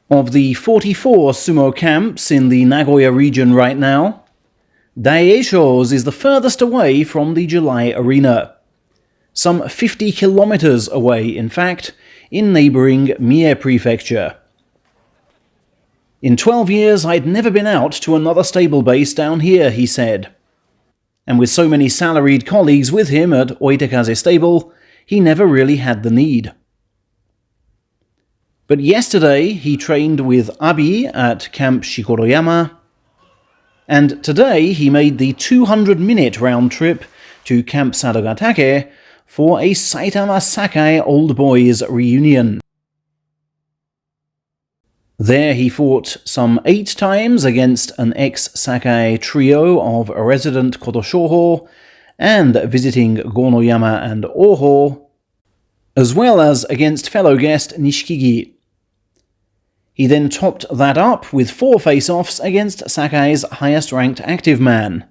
Of the 44 sumo camps in the Nagoya region right now, Daieisho's is the furthest away from the July arena. Some 50 kilometers away, in fact, in neighboring Mie Prefecture. In 12 years, I'd never been out to another stable base down here, he said. And with so many salaried colleagues with him at Oitekaze Stable, he never really had the need. But yesterday, he trained with Abi at Camp Shikoroyama, and today he made the 200-minute round trip to Camp Sadogatake for a Saitama Sakai Old Boys reunion. There he fought some 8 times against an ex-Sakai trio of a resident Kotoshoho and visiting Gonoyama and Oho, as well as against fellow guest Nishikigi. He then topped that up with 4 face-offs against Sakai's highest-ranked active man,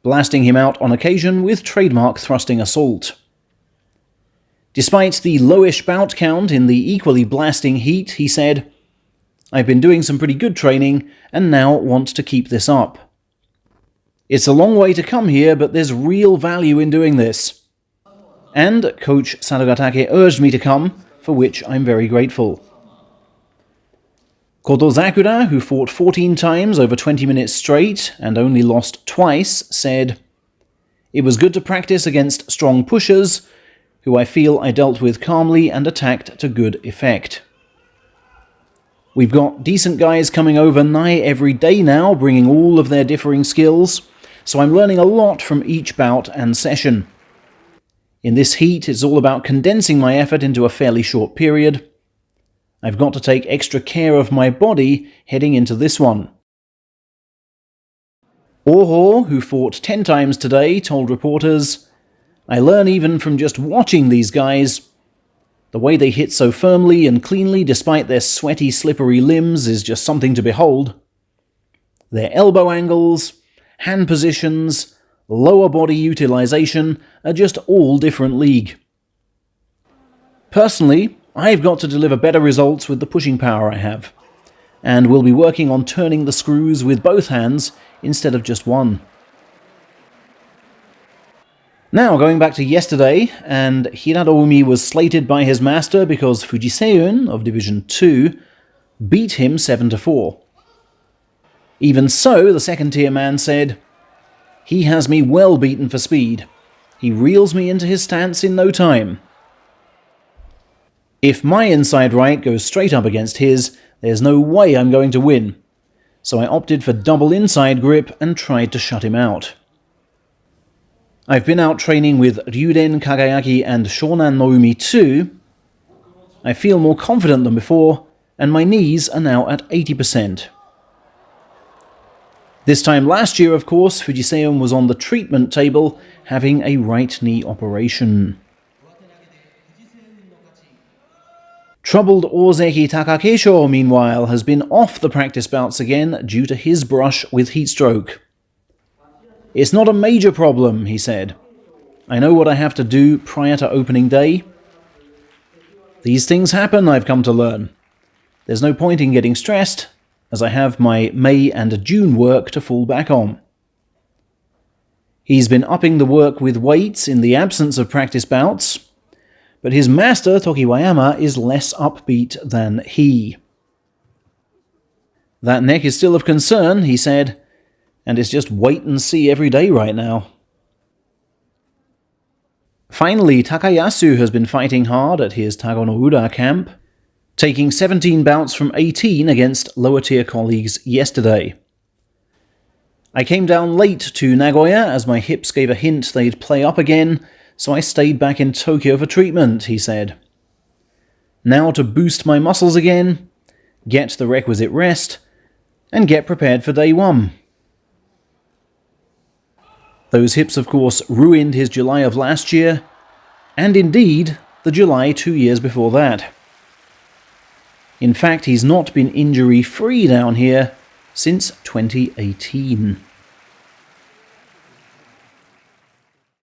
blasting him out on occasion with trademark thrusting assault. Despite the lowish bout count in the equally blasting heat, he said, "I've been doing some pretty good training and now want to keep this up. It's a long way to come here, but there's real value in doing this. And Coach Sadogatake urged me to come, for which I'm very grateful." Kotozakura, who fought 14 times over 20 minutes straight and only lost twice, said, "It was good to practice against strong pushers, who I feel I dealt with calmly and attacked to good effect. We've got decent guys coming over nigh every day now, bringing all of their differing skills, so I'm learning a lot from each bout and session. In this heat, it's all about condensing my effort into a fairly short period. I've got to take extra care of my body heading into this one." Oho, who fought 10 times today, told reporters, "I learn even from just watching these guys. The way they hit so firmly and cleanly despite their sweaty, slippery limbs is just something to behold. Their elbow angles, hand positions, lower body utilization are just all different league. Personally, I've got to deliver better results with the pushing power I have, and will be working on turning the screws with both hands instead of just one." Now, going back to yesterday, and Hiradoumi was slated by his master because Fujiseun of Division 2 beat him 7-4. Even so, the second-tier man said, "He has me well beaten for speed. He reels me into his stance in no time. If my inside right goes straight up against his, there's no way I'm going to win. So I opted for double inside grip and tried to shut him out. I've been out training with Ryuden Kagayaki and Shonan Noumi too. I feel more confident than before, and my knees are now at 80%. This time last year, of course, Fujiseun was on the treatment table having a right knee operation." Troubled Ozeki Takakeisho, meanwhile, has been off the practice bouts again due to his brush with heatstroke. "It's not a major problem," he said. "I know what I have to do prior to opening day. These things happen, I've come to learn. There's no point in getting stressed, as I have my May and June work to fall back on." He's been upping the work with weights in the absence of practice bouts, but his master, Tokiwayama, is less upbeat than he. "That neck is still of concern," he said, "and it's just wait and see every day right now." Finally, Takayasu has been fighting hard at his Tagonoura camp, taking 17 bouts from 18 against lower-tier colleagues yesterday. "I came down late to Nagoya as my hips gave a hint they'd play up again, so I stayed back in Tokyo for treatment," he said. "Now to boost my muscles again, get the requisite rest, and get prepared for day one." Those hips, of course, ruined his July of last year, and indeed the July 2 years before that. In fact, he's not been injury-free down here since 2018.